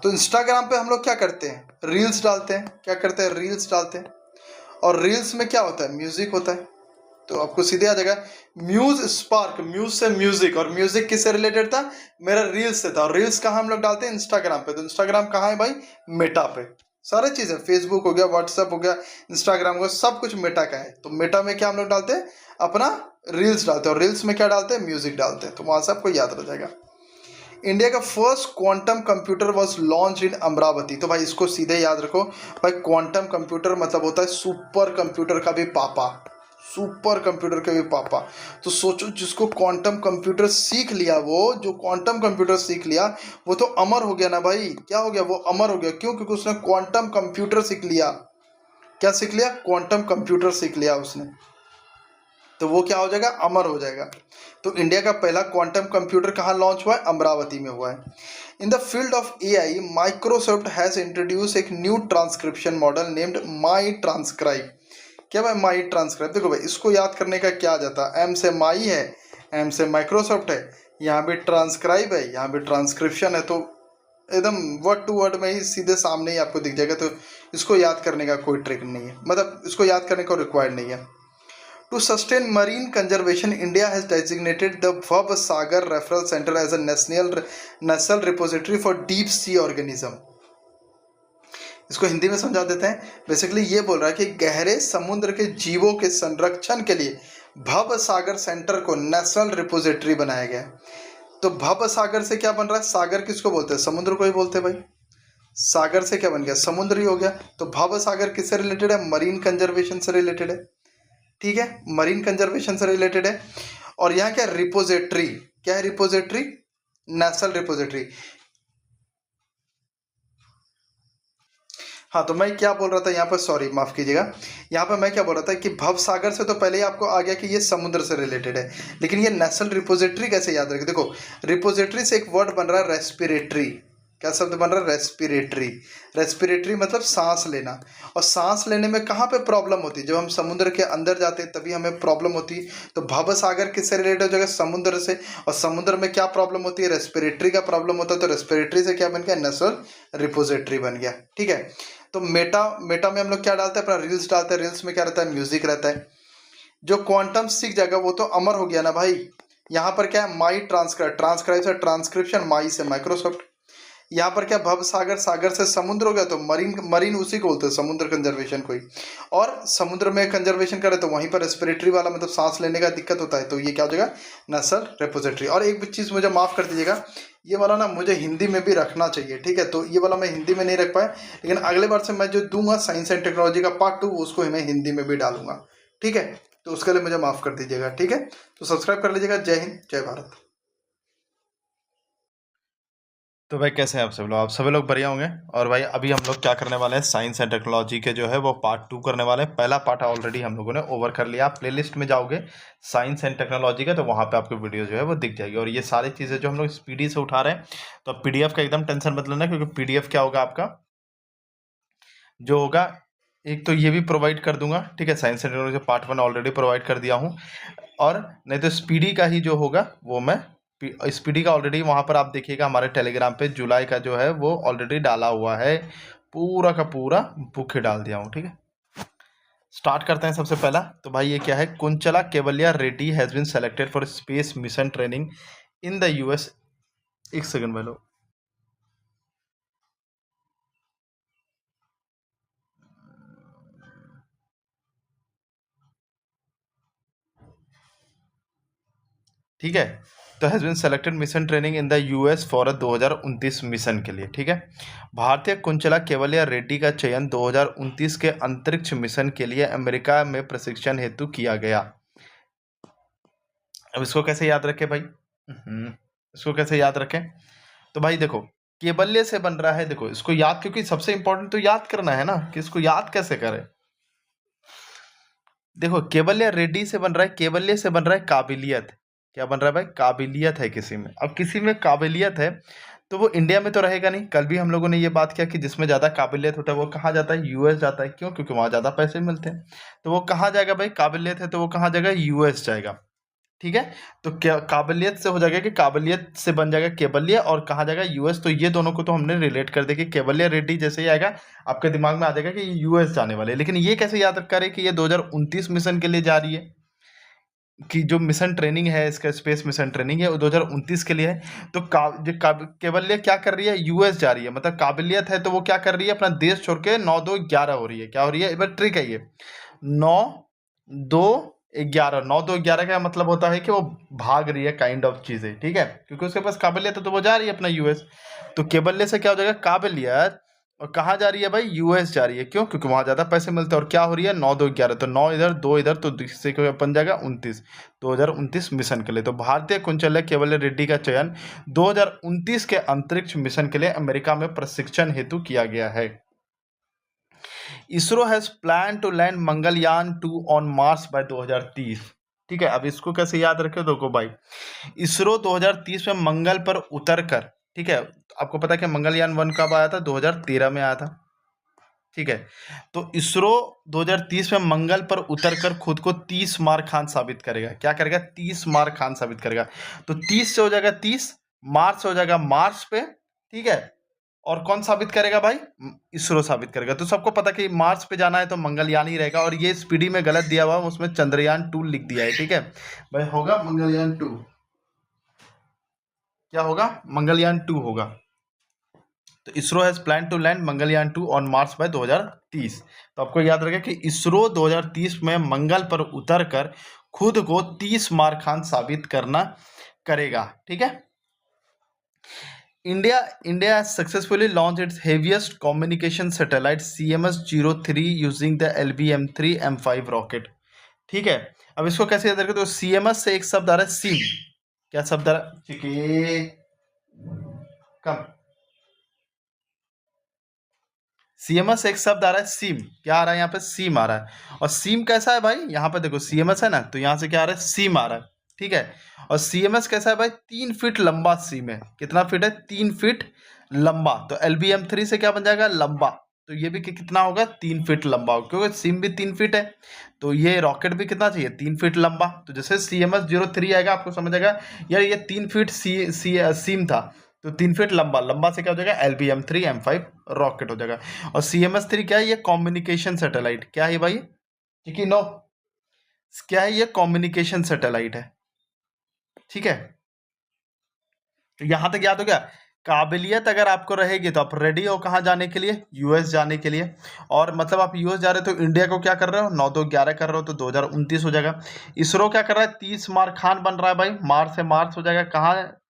तो इंस्टाग्राम पे हम लोग क्या करते हैं, रील्स डालते हैं, क्या करते हैं, रील्स डालते हैं। और रील्स में क्या होता है, म्यूजिक होता है। तो आपको सीधे आ जाएगा म्यूज स्पार्क, म्यूज से म्यूजिक, और म्यूजिक किससे रिलेटेड था, मेरा रील्स से था। और रील्स कहाँ हम लोग डालते हैं, इंस्टाग्राम पे। तो इंस्टाग्राम कहाँ है भाई, मेटा पे। सारे चीजें, फेसबुक हो गया, व्हाट्सएप हो गया, इंस्टाग्राम हो गया, सब कुछ मेटा का है। तो मेटा में क्या हम लोग डालते हैं, अपना रील्स डालते हैं। और रील्स में क्या डालते हैं, म्यूजिक डालते हैं। तो वहां से आपको याद रह जाएगा। इंडिया का first quantum computer was launch in Amravati. तो भाई इसको सीधे याद रखो भाई, क्वांटम कंप्यूटर मतलब होता है सुपर कंप्यूटर का भी पापा, सुपर कंप्यूटर के भी पापा। तो सोचो, जिसको क्वांटम कंप्यूटर सीख लिया, वो जो क्वांटम कंप्यूटर सीख लिया वो तो अमर हो गया ना भाई। क्या हो गया, वो अमर हो गया। क्यों, क्योंकि उसने क्वांटम कंप्यूटर सीख लिया। क्या सीख लिया, क्वांटम कंप्यूटर सीख लिया उसने। तो वो क्या हो जाएगा, अमर हो जाएगा। तो इंडिया का पहला क्वांटम कंप्यूटर कहाँ लॉन्च हुआ है, अमरावती में हुआ है। In the field of AI, Microsoft has introduce एक न्यू ट्रांसक्रिप्शन मॉडल नेम्ड माई ट्रांसक्राइब। क्या भाई, माई ट्रांसक्राइब। देखो भाई, इसको याद करने का क्या जाता है, एम से माई है, एम से माइक्रोसॉफ्ट है, यहाँ भी ट्रांसक्राइब है, यहाँ भी ट्रांसक्रिप्शन है। तो एकदम वर्ड टू वर्ड में ही सीधे सामने ही आपको दिख जाएगा। तो इसको याद करने का कोई ट्रिक नहीं है, मतलब इसको याद करने का रिक्वायर्ड नहीं है। To sustain marine conservation, India has designated the Vab Sagar Referral Center as a national repository for deep sea organism. इसको हिंदी में समझा देते हैं। बेसिकली ये बोल रहा है कि गहरे समुद्र के जीवों के संरक्षण के लिए भव सागर सेंटर को नेशनल रिपोजिटरी बनाया गया है। तो भव सागर से क्या बन रहा है, सागर किसको बोलते हैं, समुद्र को ही बोलते हैं भाई। सागर से क्या बन गया, समुद्र ही हो गया। तो भव सागर किससे रिलेटेड है, मरीन कंजर्वेशन से रिलेटेड है। ठीक है, मरीन कंजर्वेशन से रिलेटेड है। और यहाँ क्या, रिपोजिटरी, क्या है रिपोजिटरी, नेशनल रिपोजिटरी। हाँ, तो मैं क्या बोल रहा था यहाँ पर, सॉरी माफ कीजिएगा, यहाँ पर मैं क्या बोल रहा था कि भव सागर से तो पहले ही आपको आ गया कि ये समुद्र से रिलेटेड है। लेकिन ये नेशनल रिपोजिटरी कैसे याद रखें, देखो रिपोजिटरी से एक वर्ड बन रहा है रेस्पिरेटरी। क्या शब्द बन रहा है, रेस्पिरेटरी। रेस्पिरेटरी मतलब सांस लेना। और सांस लेने में कहाँ पे प्रॉब्लम होती है, जब हम समुद्र के अंदर जाते हैं तभी हमें प्रॉब्लम होती है। तो भव सागर किससे रिलेटेड हो जाएगा, समुद्र से। और समुद्र में क्या प्रॉब्लम होती है, रेस्पिरेटरी का प्रॉब्लम होता है। तो रेस्पिरेटरी से क्या बन गया, नेशनल रिपोजिटरी बन गया। ठीक है। तो मेटा में हम लोग क्या डालते हैं, अपना रील्स डालते हैं। रील्स में क्या रहता है, म्यूजिक रहता है। जो क्वांटम सीख जाएगा वो तो अमर हो गया ना भाई। यहाँ पर क्या है, माई ट्रांसक्राइब से ट्रांसक्रिप्शन, माई से माइक्रोसॉफ्ट। यहाँ पर क्या, भव सागर, सागर से समुद्र हो गया। तो मरीन उसी को बोलते हैं, समुद्र कंजर्वेशन को ही। और समुद्र में कंजर्वेशन करे तो वहीं पर रेस्पिरेटरी वाला मतलब सांस लेने का दिक्कत होता है। तो ये क्या हो जाएगा, नेशनल रिपोजिटरी। और एक चीज़ मुझे माफ़ कर दीजिएगा, ये वाला ना मुझे हिंदी में भी रखना चाहिए। ठीक है, तो ये वाला मैं हिंदी में नहीं रख पाया, लेकिन अगले बार से मैं जो दूंगा साइंस एंड टेक्नोलॉजी का पार्ट 2, उसको मैं हिंदी में भी डालूंगा। ठीक है, तो उसके लिए मुझे माफ़ कर दीजिएगा। ठीक है, तो सब्सक्राइब कर लीजिएगा। जय हिंद, जय भारत। तो भाई कैसे हैं आप सब लोग, आप सभी लोग बढ़िया होंगे। और भाई अभी हम लोग क्या करने वाले हैं, साइंस एंड टेक्नोलॉजी के जो है वो पार्ट 2 करने वाले हैं। पहला पार्ट ऑलरेडी हम लोगों ने ओवर कर लिया। आप प्लेलिस्ट में जाओगे साइंस एंड टेक्नोलॉजी का, तो वहाँ पे आपको वीडियो जो है वो दिख जाएगी। और ये सारी चीज़ें जो हम लोग पीडी से उठा रहे हैं, तो अब पीडीएफ का एकदम टेंशन मत लेना, क्योंकि पीडीएफ क्या होगा आपका जो होगा, एक तो ये भी प्रोवाइड कर दूंगा। ठीक है, science and technology part 1 already provide कर दिया हूँ। और नहीं तो स्पीडी का ही जो होगा वो मैं स्पीडी का ऑलरेडी वहाँ पर आप देखिएगा हमारे टेलीग्राम पे जुलाई का जो है वो ऑलरेडी डाला हुआ है, पूरा का पूरा बुक ही डाल दिया हूँ। ठीक है, स्टार्ट करते हैं सबसे पहला। तो भाई ये क्या है, Kunchala Kevaliya Reddy has been selected for space mission training in the US. एक सेकंड भाई लो। ठीक है, तो has been selected mission training in the US for 2029 mission के लिए। ठीक है, भारतीय कुंचला केवलिया रेड्डी का चयन 2029 के अंतरिक्ष मिशन के लिए अमेरिका में प्रशिक्षण हेतु किया गया। अब इसको कैसे याद रखें भाई, इसको कैसे याद रखें, तो भाई देखो केवल्य से बन रहा है। देखो इसको याद, क्योंकि सबसे इंपॉर्टेंट तो याद करना है ना, कि इसको याद कैसे करें। देखो केवल्य रेड्डी से बन रहा है, केवल्य से बन रहा है काबिलियत। क्या बन रहा है भाई, काबिलियत है किसी में। अब किसी में काबिलियत है तो वो इंडिया में तो रहेगा नहीं। कल भी हम लोगों ने ये बात किया कि जिसमें ज़्यादा काबिलियत होता है वो कहाँ जाता है, यूएस जाता है। क्यों, क्योंकि वहाँ ज़्यादा पैसे मिलते हैं। तो वो कहाँ जाएगा भाई, काबिलियत है तो वो कहाँ जाएगा, यूएस जाएगा। ठीक है। तो क्या काबिलियत से हो जाएगा कि काबिलियत से बन जाएगा केवल्य और कहा जाएगा यूएस। तो ये दोनों को तो हमने रिलेट कर दिया कि केवल्य रेड्डी जैसे ही आएगा आपके दिमाग में आ जाएगा कि ये यूएस जाने वाले हैं। लेकिन ये कैसे याद करें कि ये 2029 मिशन के लिए जा रही है, कि जो मिशन ट्रेनिंग है इसका स्पेस मिशन ट्रेनिंग है वो 2029 के लिए है। तो केवल्य क्या कर रही है, यूएस जा रही है, मतलब काबिलियत है तो वो क्या कर रही है, अपना देश छोड़ के 9-2-11 हो रही है। क्या हो रही है, एक बार ट्रिक है ये, 9-2-11। 9-2-11 का मतलब होता है कि वो भाग रही है काइंड ऑफ चीजें, ठीक है, क्योंकि उसके पास काबिलियत है तो वो जा रही है अपना यूएस। तो केवल्य से क्या हो जाएगा, काबिलियत, और कहाँ जा रही है भाई, यूएस जा रही है। क्यों, क्योंकि वहां ज्यादा पैसे मिलते हैं। और क्या हो रही है, 9-2-11, तो 9 इधर 2 इधर, तो इससे क्या बन जाएगा 29, 2029 मिशन के लिए। तो भारतीय कुंचल्य केवल्य रेड्डी का चयन 2029 के अंतरिक्ष मिशन के लिए अमेरिका में प्रशिक्षण हेतु किया गया है। ISRO has plan to land Mangalyaan 2 on Mars by 2030। ठीक है, अब इसको कैसे याद रखे, देखो भाई, इसरो 2030 में मंगल पर उतर कर, ठीक है, आपको पता है कि मंगलयान 1 कब आया था, 2013 में आया था। ठीक है, तो इसरो 2030 में मंगल पर उतरकर खुद को 30 मार खान साबित करेगा। क्या करेगा, 30 मार खान साबित करेगा। तो 30 से हो जाएगा 30, मार्स हो जाएगा मार्स पे, ठीक है, और कौन साबित करेगा भाई, इसरो साबित करेगा। तो सबको पता कि मार्स पे जाना है तो मंगलयान ही रहेगा। और ये स्पीडी में गलत दिया हुआ, उसमें चंद्रयान 2 लिख दिया है, ठीक है भाई, होगा मंगलयान 2। क्या होगा, मंगलयान 2 होगा। तो ISRO has plan to land Mangalyaan 2 on Mars by 2030। तो आपको याद रखेगा कि इसरो 2030 में मंगल पर उतरकर खुद को 30 मार खान साबित करना करेगा, ठीक है। India successfully launch its heaviest communication satellite CMS-03 using the LBM-3 M5 rocket. ठीक है, अब इसको कैसे याद रखें, तो CMS से एक शब्द आ रहा है सिम। क्या शब्द आ रहा है, चिके कम, सीएमएस एक शब्द आ रहा है सिम। क्या आ रहा है यहाँ पे, सीम आ रहा है। और सीम कैसा है भाई, यहाँ पे देखो सीएमएस है ना, तो यहाँ से क्या आ रहा है, सीम आ रहा है, ठीक है। और सीएमएस कैसा है भाई, 3 फीट लंबा सीम है। कितना फीट है, 3 फीट लंबा। तो LBM-3 से क्या बन जाएगा, लंबा। तो ये भी कितना होगा, 3 फीट लंबा होगा, क्योंकि सिम भी 3 फीट है। तो ये रॉकेट भी कितना चाहिए, 3 फीट लंबा। तो जैसे CMS-03 आएगा आपको समझ आएगा यार ये 3 फीट सीम था, तो 3 फीट लंबा, लंबा से क्या हो जाएगा, LBM-3 M5 रॉकेट हो जाएगा। और CMS-3 क्या है, ये कम्युनिकेशन सैटेलाइट। क्या है भाई, ठीक है, नो, क्या है, ये कम्युनिकेशन सैटेलाइट है, ठीक है। तो यहां तक याद हो गया। काबिलियत अगर आपको रहेगी तो आप रेडी हो कहाँ जाने के लिए, यूएस जाने के लिए। और मतलब आप यूएस जा रहे हो तो इंडिया को क्या कर रहे हो, 9-2-11 कर रहे हो, तो 2029 हो जाएगा। इसरो क्या कर रहा है, 30 मार खान बन रहा है भाई, मार्स से मार्स हो जाएगा। कहाँ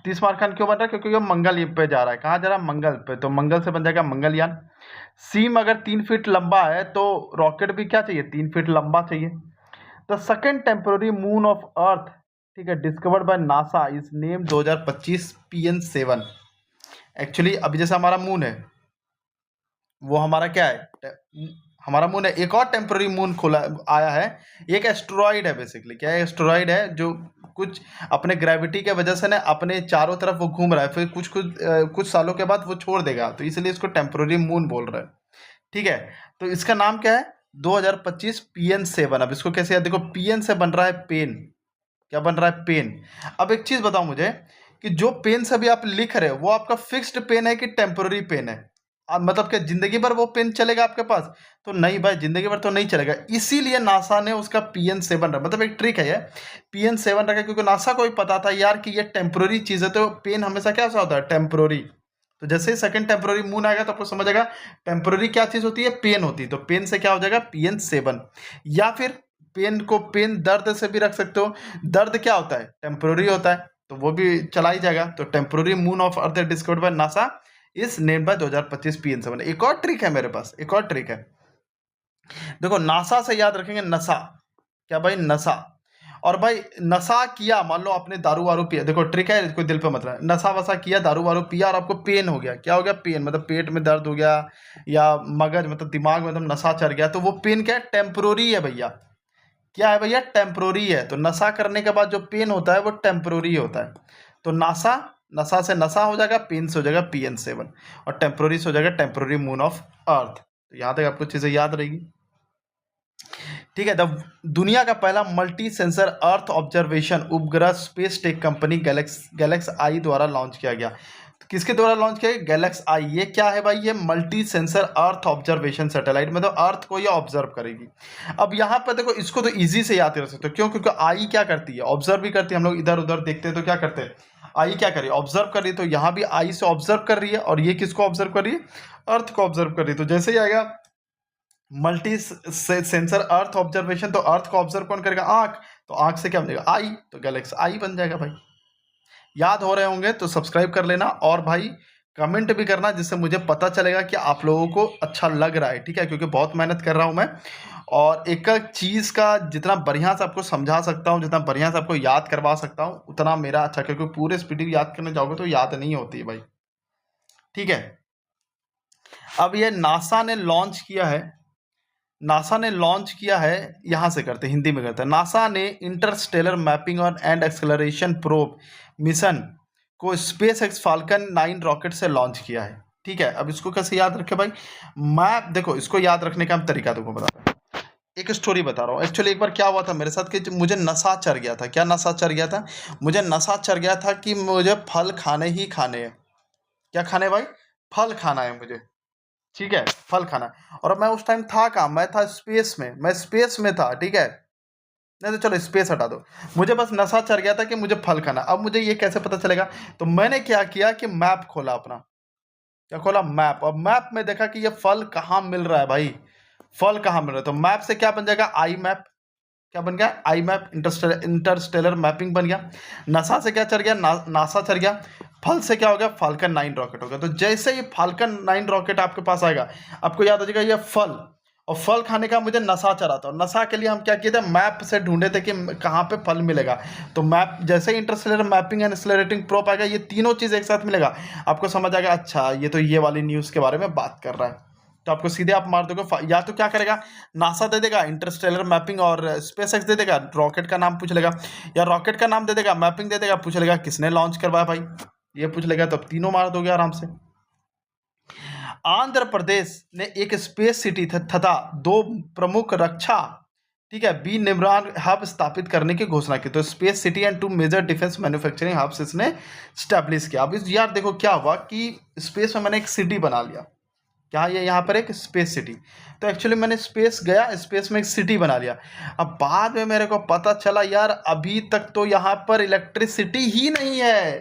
30 मार खान क्यों बन रहा है, क्योंकि ये मंगल पे जा रहा है। कहाँ जा रहा है, मंगल पे, तो मंगल से बन जाएगा मंगलयान। सीम अगर 3 फीट लंबा है तो रॉकेट भी क्या चाहिए, 3 फीट लंबा चाहिए। The second temporary moon of earth, ठीक है, discovered by NASA is name 2025 PN7। Actually अभी जैसा हमारा मून है, वो हमारा क्या है, हमारा मून है। एक और टेम्पररी मून खोला आया है, एक एस्ट्रॉइड है। बेसिकली क्या है, एस्ट्रॉइड है जो कुछ अपने ग्रेविटी के वजह से ना अपने चारों तरफ वो घूम रहा है, फिर कुछ सालों के बाद वो छोड़ देगा, तो इसलिए इसको टेम्पररी मून बोल रहे हैं, ठीक है। तो इसका नाम क्या है, 2025 PN7। अब इसको कैसे याद, देखो PN से बन रहा है पेन। क्या बन रहा है, पेन। अब एक चीज बताओ मुझे कि जो पेन से अभी आप लिख रहे हो वो आपका फिक्स्ड पेन है कि टेम्पररी पेन है। मतलब क्या जिंदगी भर वो पेन चलेगा आपके पास, तो नहीं भाई, जिंदगी भर तो नहीं चलेगा। इसीलिए नासा ने उसका PN7 रखा, मतलब एक ट्रिक है ये, PN7 रखा, क्योंकि नासा को भी पता था यार कि ये टेम्पररी चीज है, तो पेन हमेशा क्या होता है, टेम्पररी। तो जैसे ही सेकंड टेम्पररी मून आएगा तो आपको समझ आएगा टेम्पररी क्या चीज होती है, पेन होती है। तो पेन से क्या हो जाएगा, PN7। या फिर पेन को पेन दर्द से भी रख सकते हो। दर्द क्या होता है, टेम्पररी होता है, तो वो भी चला ही जाएगा। तो temporary moon of earth discovered by NASA इस नेम बाय 2025 PN7। एक और ट्रिक है मेरे पास, एक और ट्रिक है, देखो नासा से याद रखेंगे नशा। क्या भाई, नशा। और भाई नशा किया, मान लो आपने दारू वारू पिया, देखो ट्रिक है, कोई दिल पे मत रहा, नशा वशा किया, दारू वारू पिया और आपको पेन हो गया। क्या हो गया, पेन, मतलब पेट में दर्द हो गया या मगज मतलब दिमाग में मतलब नशा चढ़ गया, तो वो पेन क्या है, टेम्पररी है भैया। क्या है भैया, टेम्पररी है। तो नशा करने के बाद जो पेन होता है वो टेम्पररी होता है। तो नासा, नशा से नशा हो जाएगा, पेन से हो जाएगा PN7, और टेम्पररी से हो जाएगा टेम्पररी मून ऑफ अर्थ। तो यहाँ तक आपको चीजें याद रहेगी। ठीक है। दुनिया का पहला मल्टी सेंसर अर्थ ऑब्जर्वेशन उपग्रह स्पेस टेक कंपनी गैलेक्स आई द्वारा लॉन्च किया गया। तो किसके द्वारा लॉन्च किया गया? गैलेक्स आई। ये क्या है भाई? ये multi sensor earth observation satellite, मतलब अर्थ को ये ऑब्जर्व करेगी। अब यहाँ पर देखो, इसको तो ईजी से याद कर सकते हो। क्यों? क्योंकि आई क्या करती है? ऑब्जर्व भी करती है। हम लोग इधर उधर देखते हैं तो क्या करते हैं? आई क्या कर रही है? ऑब्जर्व कर रही है। तो यहाँ भी आई से ऑब्जर्व कर रही है, और ये किसको ऑब्जर्व कर रही है? अर्थ को ऑब्जर्व कर रही है। तो जैसे ही आएगा मल्टी सेंसर अर्थ ऑब्जर्वेशन, तो अर्थ को ऑब्जर्व कौन करेगा? आंख। तो आंख से क्या बनेगा? आई। तो गैलेक्सी आई बन जाएगा भाई। याद हो रहे होंगे तो सब्सक्राइब कर लेना, और भाई कमेंट भी करना, जिससे मुझे पता चलेगा कि आप लोगों को अच्छा लग रहा है। ठीक है, क्योंकि बहुत मेहनत कर रहा हूं मैं, और एक एक चीज़ का जितना बढ़िया से आपको समझा सकता हूं, जितना बढ़िया से आपको याद करवा सकता हूं, उतना मेरा अच्छा, क्योंकि पूरे स्पीड याद करने जाओगे तो याद नहीं होती है भाई। ठीक है, अब ये नासा ने लॉन्च किया है। नासा ने लॉन्च किया है, यहाँ से करते हिंदी में करते हैं। नासा ने इंटरस्टेलर मैपिंग और एंड एक्सेलरेशन प्रोब मिशन को स्पेस एक्स फाल्कन 9 रॉकेट से लॉन्च किया है। ठीक है, अब इसको कैसे याद रखे भाई? मैं देखो, इसको याद रखने का हम तरीका तुमको बता रहा हूँ। एक स्टोरी बता रहा हूँ। एक्चुअली एक बार क्या हुआ था मेरे साथ कि मुझे नशा चढ़ गया था। क्या नशा चढ़ गया था? मुझे नशा चढ़ गया था कि मुझे फल खाने ही खाने हैं। क्या खाने भाई? फल खाना है मुझे। ठीक है, फल खाना। और मैं उस टाइम था कहाँ? मैं था स्पेस में। मैं स्पेस में था। ठीक है, नहीं तो चलो स्पेस हटा दो। मुझे बस नशा चढ़ गया था कि मुझे फल खाना। अब मुझे ये कैसे पता चलेगा? तो मैंने क्या किया कि मैप खोला अपना। क्या खोला? मैप। और मैप में देखा कि ये फल कहाँ मिल रहा है भाई, फल कहाँ मिल रहा है। तो मैप से क्या बन जाएगा? आई मैप। क्या बन गया? आई मैप। इंटरस्टेलर मैपिंग बन गया। नासा से क्या चढ़ गया? नासा चढ़ गया। फल से क्या हो गया? फाल्कन 9 रॉकेट हो गया। तो जैसे ही फाल्कन 9 रॉकेट आपके पास आएगा, आपको याद हो जाएगा ये फल, और फल खाने का मुझे नशा चढ़ा था। और नशा के लिए हम क्या किए थे? मैप से ढूंढे थे कि कहाँ पे फल मिलेगा। तो मैप, जैसे ही interstellar mapping and accelerating probe आएगा, ये तीनों चीज़ एक साथ मिलेगा, आपको समझ आएगा अच्छा ये तो ये वाली न्यूज़ के बारे में बात कर रहा है। तो आपको सीधे आप मार दोगे। या तो क्या करेगा? नासा दे देगा, इंटरस्टेलर मैपिंग और स्पेस एक्स दे देगा, रॉकेट का नाम पूछ लेगा, या रॉकेट का नाम दे देगा, मैपिंग दे देगा, पूछ लेगा किसने लॉन्च करवाया भाई, ये पूछ लेगा। तो अब तीनों मार दोगे आराम से। आंध्र प्रदेश ने एक स्पेस सिटी तथा 2 प्रमुख रक्षा, ठीक है, बी निमरान हब स्थापित करने की घोषणा की। तो space city and 2 major defence manufacturing hubs इसने स्टैब्लिश किया। अब इस यार देखो क्या हुआ कि स्पेस में मैंने एक सिटी बना लिया। क्या ये यहाँ पर एक स्पेस सिटी? तो एक्चुअली मैंने स्पेस गया, स्पेस में एक सिटी बना लिया। अब बाद में मेरे को पता चला यार अभी तक तो यहाँ पर इलेक्ट्रिसिटी ही नहीं है,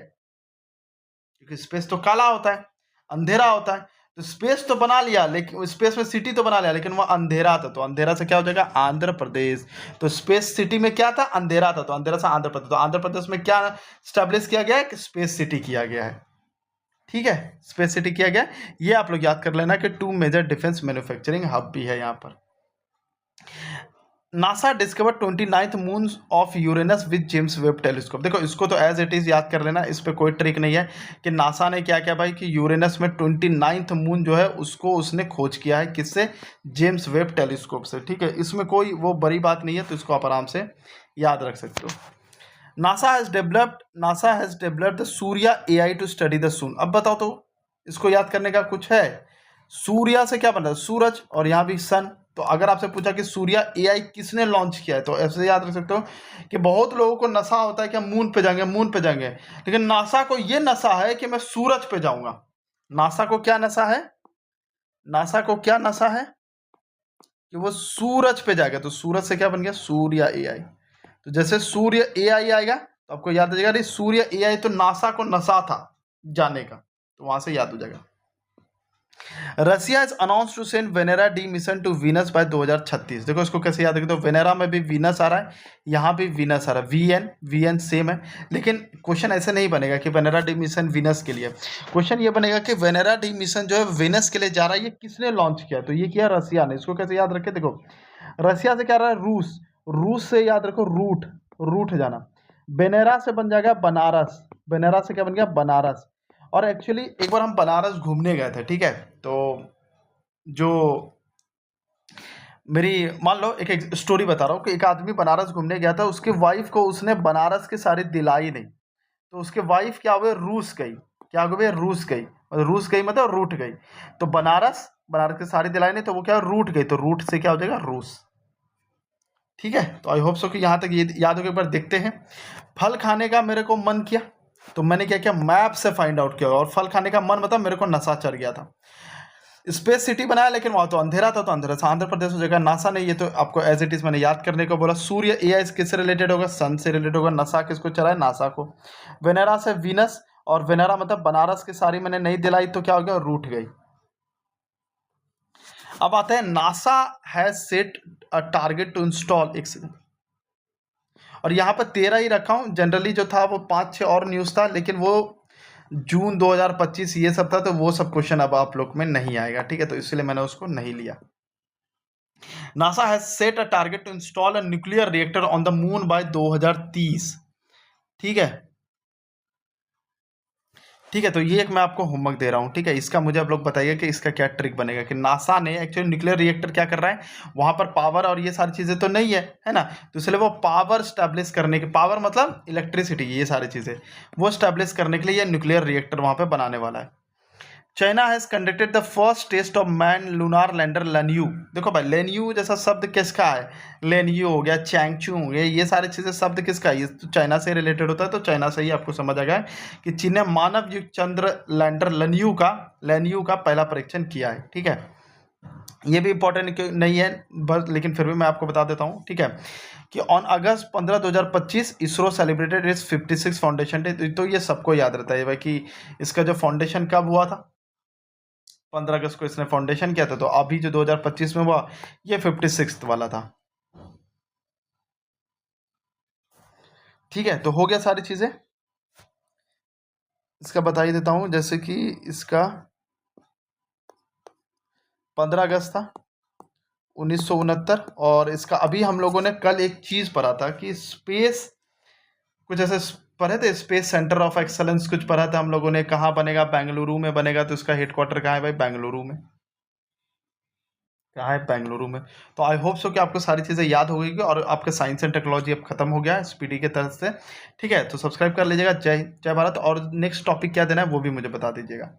क्योंकि स्पेस तो काला होता है, अंधेरा होता है। तो स्पेस तो बना लिया, लेकिन स्पेस में सिटी तो बना लिया, लेकिन वह अंधेरा था। तो अंधेरा से क्या हो जाएगा? आंध्र प्रदेश। तो स्पेस सिटी में क्या था? अंधेरा था। तो अंधेरा से आंध्र प्रदेश। तो आंध्र प्रदेश में क्या स्टैब्लिश किया गया है? कि स्पेस सिटी किया गया है। ठीक है, स्पेस सिटी किया गया। ये आप लोग याद कर लेना कि 2 मेजर डिफेंस मैन्युफैक्चरिंग हब भी है यहाँ पर। NASA discover 29th moon of Uranus with James Webb telescope. देखो इसको तो एज इट इज याद कर लेना, इस पे कोई ट्रिक नहीं है कि नासा ने क्या किया भाई कि यूरेनस में 29th मून जो है उसको उसने खोज किया है। किससे? जेम्स वेब टेलीस्कोप से। ठीक है, इसमें कोई वो बड़ी बात नहीं है, तो इसको आप आराम से याद रख सकते हो। NASA has developed the Surya AI to study the sun. अब बताओ तो इसको याद करने का कुछ है? सूर्या से क्या बन रहा है? सूरज, और यहाँ भी सन। तो अगर आपसे पूछा कि सूर्या एआई किसने लॉन्च किया है, तो ऐसे याद रख सकते हो कि बहुत लोगों को नशा होता है कि हम मून पे जाएंगे, मून पे जाएंगे, लेकिन नासा को ये नशा है कि मैं सूरज पे जाऊंगा। नासा को क्या नशा है? नासा को क्या नशा है? कि वो सूरज पे जाएगा। तो सूरज से क्या बन गया? सूर्या एआई। तो जैसे सूर्य एआई आएगा तो आपको याद हो जाएगा अरे सूर्य एआई तो नासा को नशा था जाने का, तो वहां से याद हो जाएगा। Russia is announce to send Venera D mission to Venus by 2036। देखो इसको कैसे याद रखें? तो वेनेरा में भी वीनस आ रहा है, यहाँ भी वीनस आ रहा है। वीएन सेम है, लेकिन क्वेश्चन ऐसे नहीं बनेगा कि वेनेरा डी मिशन वीनस के लिए। क्वेश्चन ये बनेगा कि वेनेरा डी मिशन जो है वीनस के लिए जा रहा है, ये किसने लॉन्च किया? तो ये किया रसिया ने। इसको कैसे याद रखे? देखो रसिया से क्या रहा है? रूस। रूस से याद रखो रूट जाना। बेनेरा से बन जाएगा बनारस। बेनेरा से क्या बन गया? बनारस। और एक्चुअली एक बार हम बनारस घूमने गए थे। ठीक है, तो जो मेरी मान लो एक स्टोरी बता रहा हूँ कि एक आदमी बनारस घूमने गया था, उसकी वाइफ को उसने बनारस की साड़ी दिलाई नहीं, तो उसके वाइफ क्या हुए? रूस गई। क्या हो गई? रूस गई। रूस गई मतलब रूठ गई। तो बनारस की साड़ी दिलाई नहीं, तो वो क्या? रूठ गई। तो रूट से क्या हो जाएगा? रूस। ठीक है, तो आई होप सो कि यहाँ तक ये याद हो, एक बार देखते हैं। फल खाने का मेरे को मन किया, तो मैंने क्या किया, मैप से फाइंड आउट किया, और फल खाने का मन मतलब मेरे को नशा चढ़ गया था। स्पेस सिटी बनाया, लेकिन वहाँ तो अंधेरा था, तो अंधेरा था। आंध्र प्रदेश हो जाएगा, नासा ने, ये तो आपको एज इट इज मैंने याद करने को बोला। सूर्य एआई किससे रिलेटेड होगा, सन से रिलेटेड होगा। नशा किसको चला है, नासा को। वेनेरा से वीनस, और वेनेरा मतलब बनारस की साड़ी मैंने नहीं दिलाई, तो क्या हो गया, रूठ गई। अब आते हैं, NASA has set a target to install, एक सेकंड, और यहाँ पर 13 ही रखा हूँ, जनरली जो था वो 5-6 और न्यूज़ था, लेकिन वो जून 2025 ये सब था, तो वो सब क्वेश्चन अब आप लोग में नहीं आएगा, ठीक है, तो इसलिए मैंने उसको नहीं लिया। NASA has set a target to install a nuclear reactor on the moon by 2030, ठीक है, ठीक है, तो ये एक मैं आपको होमवर्क दे रहा हूँ, ठीक है। इसका मुझे आप लोग बताइए कि इसका क्या ट्रिक बनेगा, कि नासा ने एक्चुअली न्यूक्लियर रिएक्टर क्या कर रहा है, वहाँ पर पावर और ये सारी चीज़ें तो नहीं है ना, तो इसलिए वो पावर स्टैब्लिश करने के, पावर मतलब इलेक्ट्रिसिटी, ये सारी चीज़ें वो स्टैब्लिश करने के लिए ये न्यूक्लियर रिएक्टर वहाँ पर बनाने वाला है। China has conducted the first test of man lunar lander Lanyue. देखो भाई, लेन्यू जैसा शब्द किसका है, लेन्यू हो गया, चैंगचू हो गया, ये सारी चीज़ें शब्द किसका है, ये तो चाइना से रिलेटेड होता है, तो चाइना से ही आपको समझ आ गया कि चीन ने मानव युक्त चंद्र लैंडर लेन्यू का पहला परीक्षण किया है, ठीक है। ये भी इंपॉर्टेंट नहीं है बस, लेकिन फिर भी मैं आपको बता देता हूँ, ठीक है, कि on August 15 2025 ISRO celebrated it's 56 foundation day. तो ये सबको याद रहता है भाई कि इसका जो फाउंडेशन कब हुआ था, 15 अगस्त को इसने फाउंडेशन किया था, तो अभी जो 2025 में हुआ ये 56 वाला था, ठीक है। तो हो गया सारी चीजें, इसका बता ही देता हूं, जैसे कि इसका 15 अगस्त था 1969, और इसका अभी हम लोगों ने कल एक चीज पढ़ा था कि स्पेस, कुछ ऐसे पढ़े थे, स्पेस सेंटर ऑफ एक्सलेंस कुछ पढ़ा था हम लोगों ने, कहाँ बनेगा, बेंगलुरु में बनेगा, तो इसका हेडक्वार्टर कहाँ है भाई, बेंगलुरु में, कहाँ है, बेंगलुरु में। तो आई होप सो कि आपको सारी चीज़ें याद हो गई, और आपका साइंस एंड टेक्नोलॉजी अब खत्म हो गया है स्पीडी के तरफ से, ठीक है। तो सब्सक्राइब कर लीजिएगा। जय जय भारत, और नेक्स्ट टॉपिक क्या देना है वो भी मुझे बता दीजिएगा।